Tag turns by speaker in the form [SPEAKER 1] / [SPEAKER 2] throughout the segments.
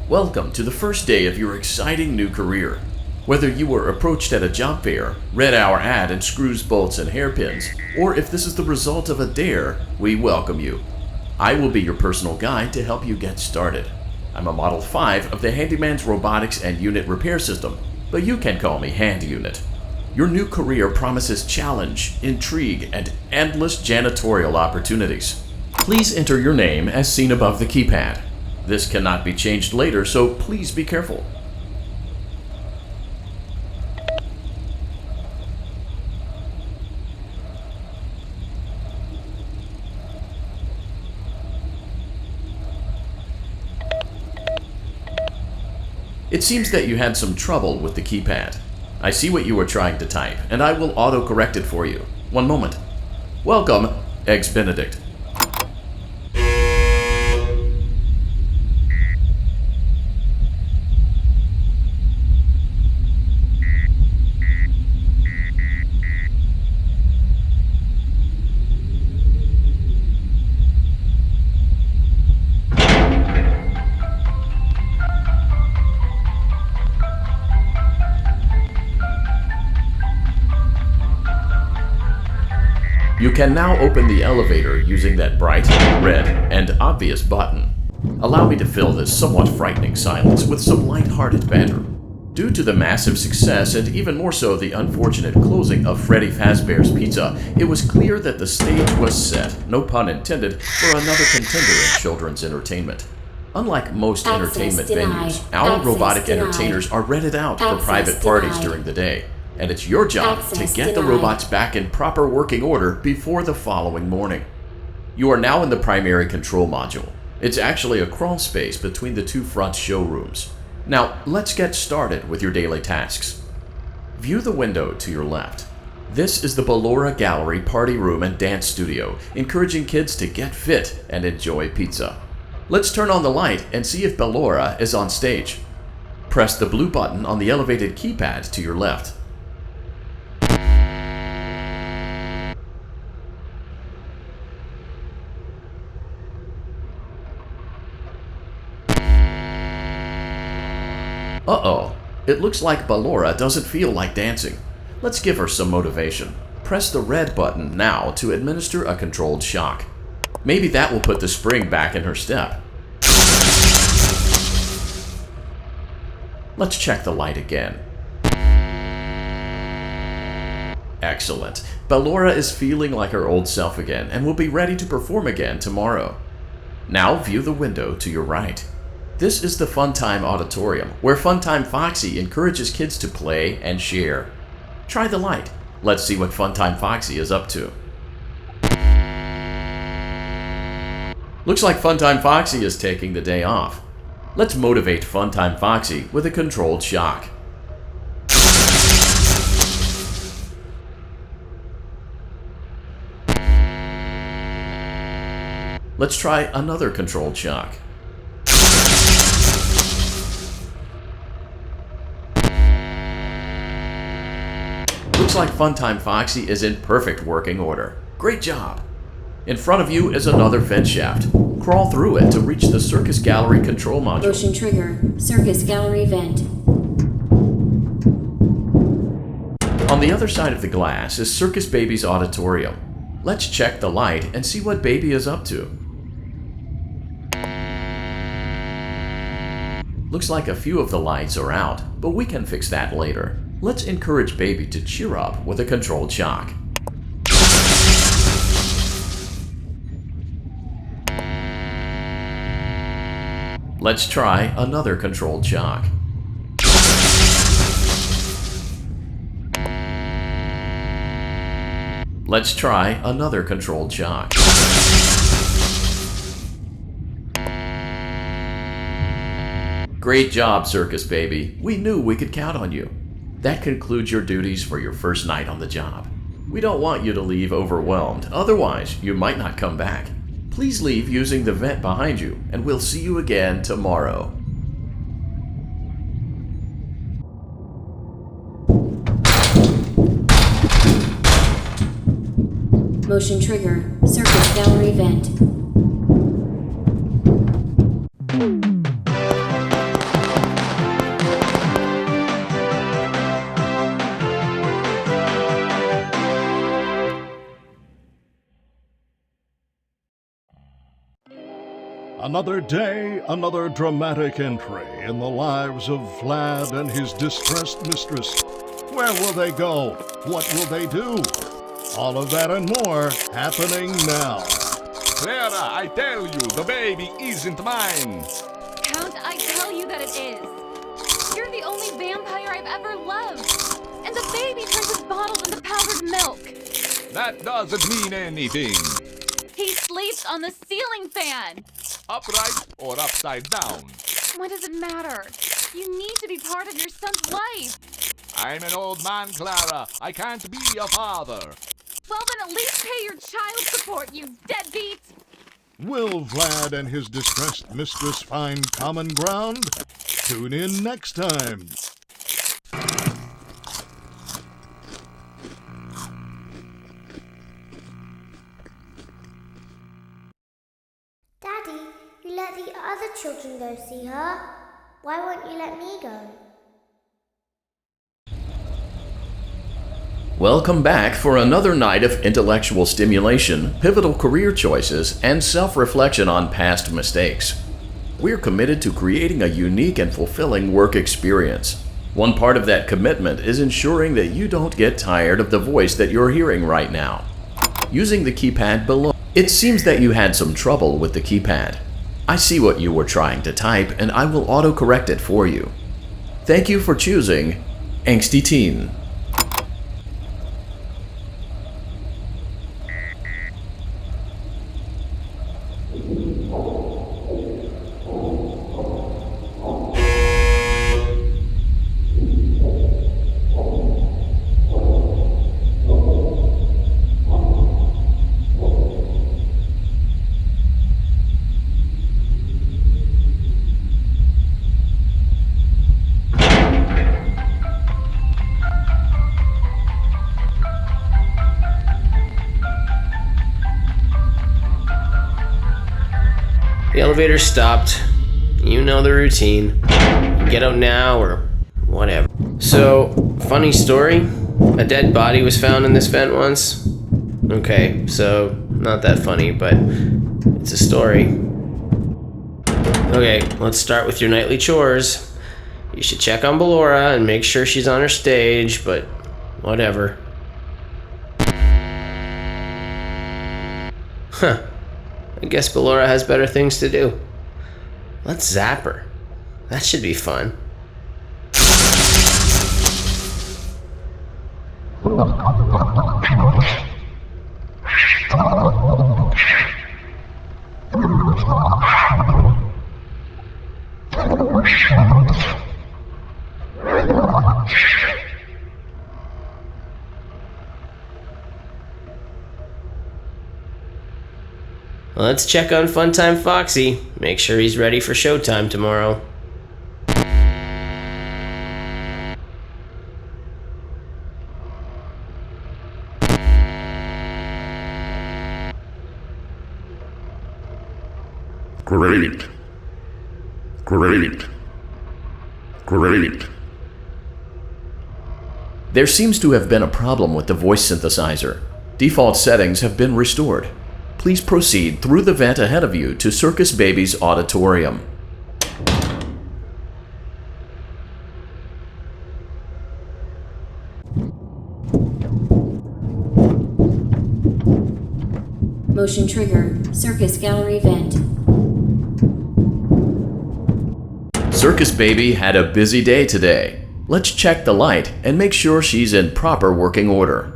[SPEAKER 1] Welcome to the first day of your exciting new career. Whether you were approached at a job fair, read our ad and screws, bolts, and hairpins, or if this is the result of a dare, we welcome you. I will be your personal guide to help you get started. I'm a Model 5 of the Handyman's Robotics and Unit Repair System, but you can call me Hand Unit. Your new career promises challenge, intrigue, and endless janitorial opportunities. Please enter your name as seen above the keypad. This cannot be changed later, so please be careful. It seems that you had some trouble with the keypad. I see what you were trying to type, and I will auto-correct it for you. One moment. Welcome, Eggs Benedict. You can now open the elevator using that bright, red, and obvious button. Allow me to fill this somewhat frightening silence with some light-hearted banter. Due to the massive success, and even more so the unfortunate closing of Freddy Fazbear's Pizza, it was clear that the stage was set, no pun intended, for another contender in children's entertainment. Unlike most entertainment venues, our robotic entertainers are rented out for private parties during the day. And it's your job to get the robots back in proper working order before the following morning. You are now in the primary control module. It's actually a crawl space between the two front showrooms. Now, let's get started with your daily tasks. View the window to your left. This is the Ballora Gallery Party Room and Dance Studio, encouraging kids to get fit and enjoy pizza. Let's turn on the light and see if Ballora is on stage. Press the blue button on the elevated keypad to your left. Uh-oh, it looks like Ballora doesn't feel like dancing. Let's give her some motivation. Press the red button now to administer a controlled shock. Maybe that will put the spring back in her step. Let's check the light again. Excellent. Ballora is feeling like her old self again and will be ready to perform again tomorrow. Now view the window to your right. This is the Funtime Auditorium, where Funtime Foxy encourages kids to play and share. Try the light. Let's see what Funtime Foxy is up to. Looks like Funtime Foxy is taking the day off. Let's motivate Funtime Foxy with a controlled shock. Let's try another controlled shock. Looks like Funtime Foxy is in perfect working order. Great job! In front of you is another vent shaft. Crawl through it to reach the Circus Gallery control module.
[SPEAKER 2] Motion trigger. Circus Gallery vent.
[SPEAKER 1] On the other side of the glass is Circus Baby's auditorium. Let's check the light and see what Baby is up to. Looks like a few of the lights are out, but we can fix that later. Let's encourage Baby to cheer up with a controlled shock. Let's try another controlled shock. Let's try another controlled shock. Great job, Circus Baby. We knew we could count on you. That concludes your duties for your first night on the job. We don't want you to leave overwhelmed, otherwise you might not come back. Please leave using the vent behind you, and we'll see you again tomorrow.
[SPEAKER 2] Motion trigger. Circus Gallery vent.
[SPEAKER 3] Another day, another dramatic entry in the lives of Vlad and his distressed mistress. Where will they go? What will they do? All of that and more happening now.
[SPEAKER 4] Clara, I tell you, the baby isn't mine.
[SPEAKER 5] Count, I tell you that it is. You're the only vampire I've ever loved. And the baby turns his bottles into powdered milk.
[SPEAKER 4] That doesn't mean anything.
[SPEAKER 5] He sleeps on the ceiling fan.
[SPEAKER 4] Upright or upside down.
[SPEAKER 5] What does it matter? You need to be part of your son's life.
[SPEAKER 4] I'm an old man, Clara. I can't be a father.
[SPEAKER 5] Well, then at least pay your child support, you deadbeat.
[SPEAKER 3] Will Vlad and his distressed mistress find common ground? Tune in next time.
[SPEAKER 6] Daddy, you let the other children go see her. Why won't you let me go?
[SPEAKER 1] Welcome back for another night of intellectual stimulation, pivotal career choices, and self-reflection on past mistakes. We're committed to creating a unique and fulfilling work experience. One part of that commitment is ensuring that you don't get tired of the voice that you're hearing right now. Using the keypad below, it seems that you had some trouble with the keypad. I see what you were trying to type, and I will autocorrect it for you. Thank you for choosing Angsty Teen.
[SPEAKER 7] The elevator stopped. You know the routine. Get out now or whatever. So, funny story. A dead body was found in this vent once. Okay, so not that funny, but it's a story. Okay, let's start with your nightly chores. You should check on Ballora and make sure she's on her stage, but whatever. Huh. I guess Ballora has better things to do. Let's zap her. That should be fun. Let's check on Funtime Foxy. Make sure he's ready for showtime tomorrow.
[SPEAKER 8] Great.
[SPEAKER 1] There seems to have been a problem with the voice synthesizer. Default settings have been restored. Please proceed through the vent ahead of you to Circus Baby's auditorium.
[SPEAKER 2] Motion trigger. Circus gallery vent.
[SPEAKER 1] Circus Baby had a busy day today. Let's check the light and make sure she's in proper working order.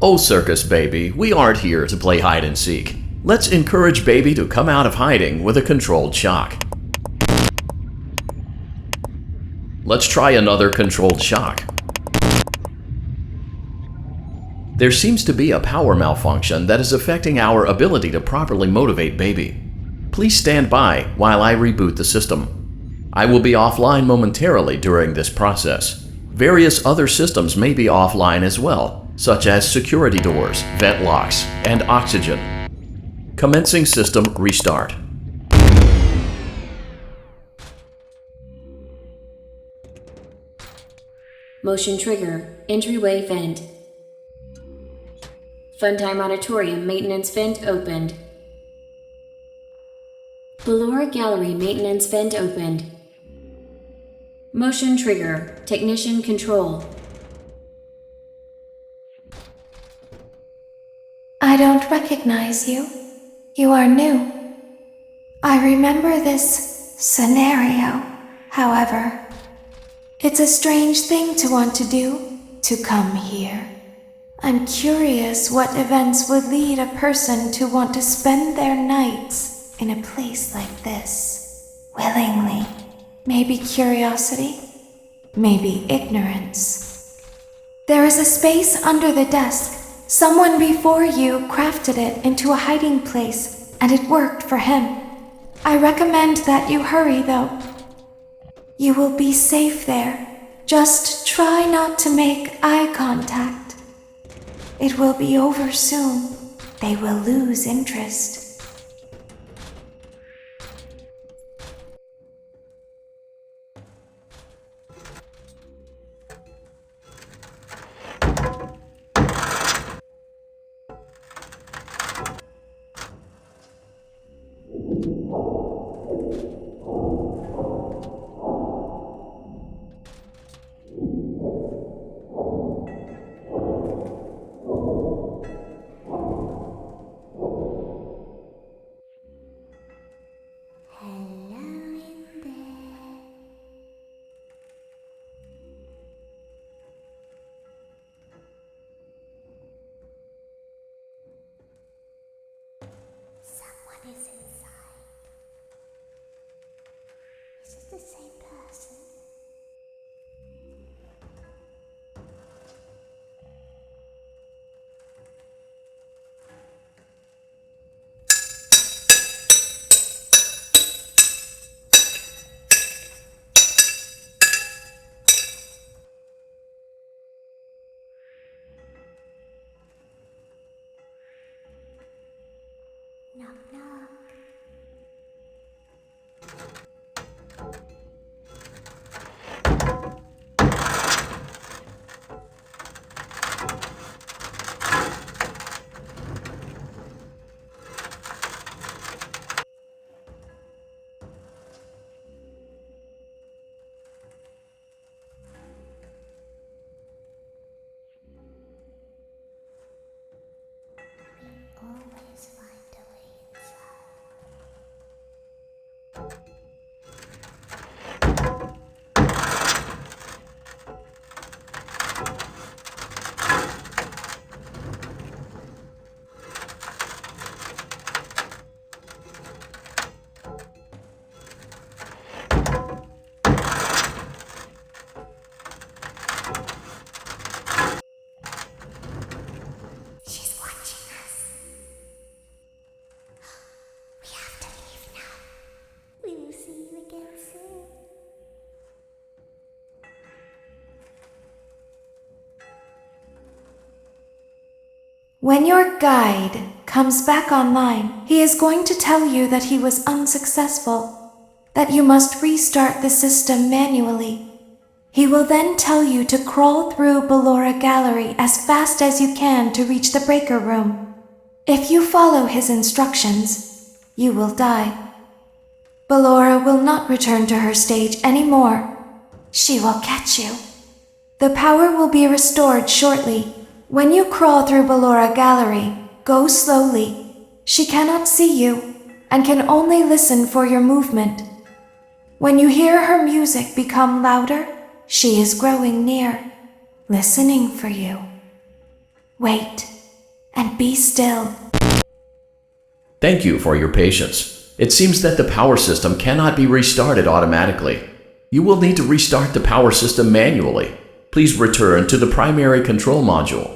[SPEAKER 1] Oh, Circus Baby, we aren't here to play hide and seek. Let's encourage Baby to come out of hiding with a controlled shock. Let's try another controlled shock. There seems to be a power malfunction that is affecting our ability to properly motivate Baby. Please stand by while I reboot the system. I will be offline momentarily during this process. Various other systems may be offline as well, such as security doors, vent locks, and oxygen. Commencing system restart.
[SPEAKER 2] Motion trigger. Entryway vent. Funtime Auditorium maintenance vent opened. Ballora Gallery maintenance vent opened. Motion trigger. Technician control.
[SPEAKER 8] I don't recognize you. You are new. I remember this scenario, however. It's a strange thing to want to do, to come here. I'm curious what events would lead a person to want to spend their nights in a place like this, willingly. Maybe curiosity, maybe ignorance. There is a space under the desk. Someone before you crafted it into a hiding place, and it worked for him. I recommend that you hurry, though. You will be safe there. Just try not to make eye contact. It will be over soon. They will lose interest.
[SPEAKER 6] Is inside. Is it the same person? Knock, knock. We always find a way inside. She's watching us. We have to leave now. We will see you again soon.
[SPEAKER 8] When your guide comes back online, he is going to tell you that he was unsuccessful, that you must restart the system manually. He will then tell you to crawl through Ballora Gallery as fast as you can to reach the breaker room. If you follow his instructions, you will die. Ballora will not return to her stage anymore. She will catch you. The power will be restored shortly. When you crawl through Ballora Gallery, go slowly. She cannot see you and can only listen for your movement. When you hear her music become louder, she is growing near, listening for you. Wait and be still.
[SPEAKER 1] Thank you for your patience. It seems that the power system cannot be restarted automatically. You will need to restart the power system manually. Please return to the primary control module.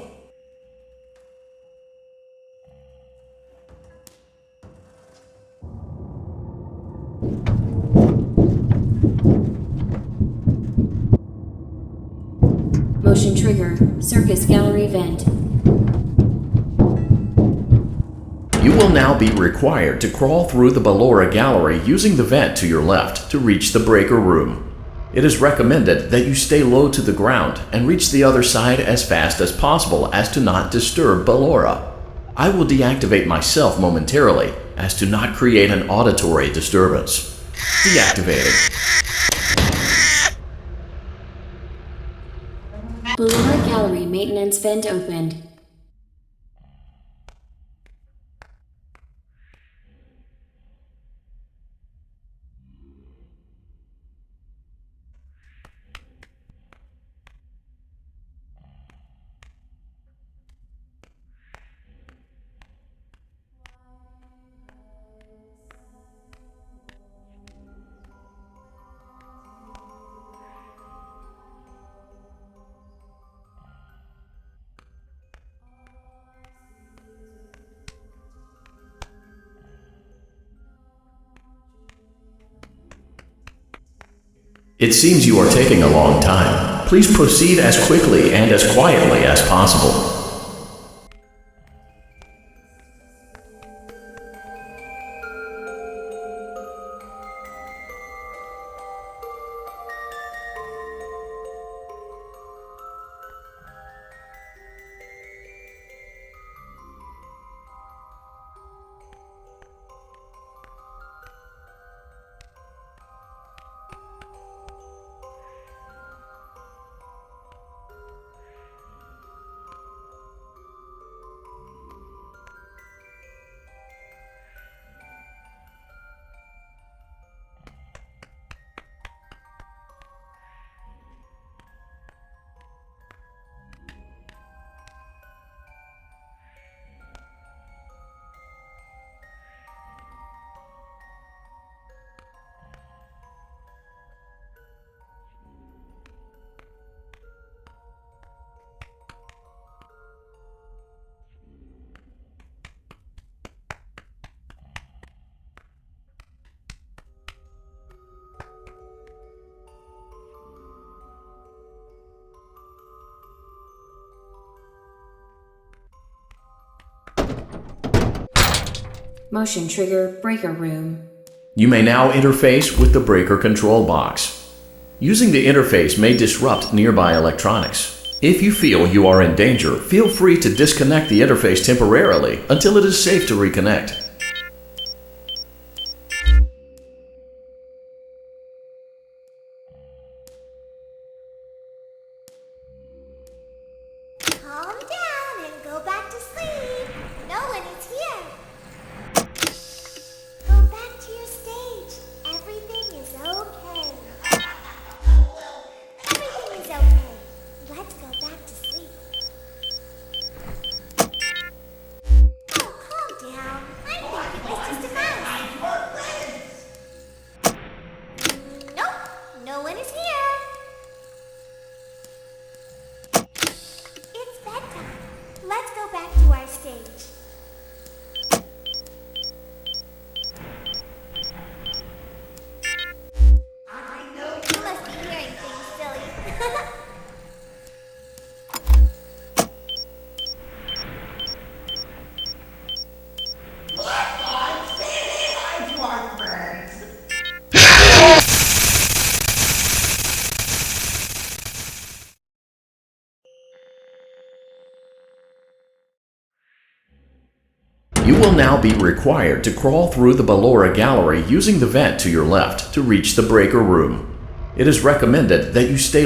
[SPEAKER 2] Motion trigger. Circus gallery vent.
[SPEAKER 1] You will now be required to crawl through the Ballora Gallery using the vent to your left to reach the breaker room. It is recommended that you stay low to the ground and reach the other side as fast as possible as to not disturb Ballora. I will deactivate myself momentarily as to not create an auditory disturbance. Deactivated.
[SPEAKER 2] Ballora Gallery maintenance vent opened.
[SPEAKER 1] It seems you are taking a long time. Please proceed as quickly and as quietly as possible.
[SPEAKER 2] Motion trigger breaker room.
[SPEAKER 1] You may now interface with the breaker control box. Using the interface may disrupt nearby electronics. If you feel you are in danger, feel free to disconnect the interface temporarily until it is safe to reconnect.
[SPEAKER 6] Calm down and go back to sleep. No one is here. Go back to your stage. Everything is okay. Everything is okay. Let's go back to sleep. Oh, calm down. I think it was just a mouse. Nope, no one is here. It's bedtime. Let's go back to our stage. You must be hearing things, silly.
[SPEAKER 1] You will now be required to crawl through the Ballora Gallery using the vent to your left to reach the breaker room. It is recommended that you stay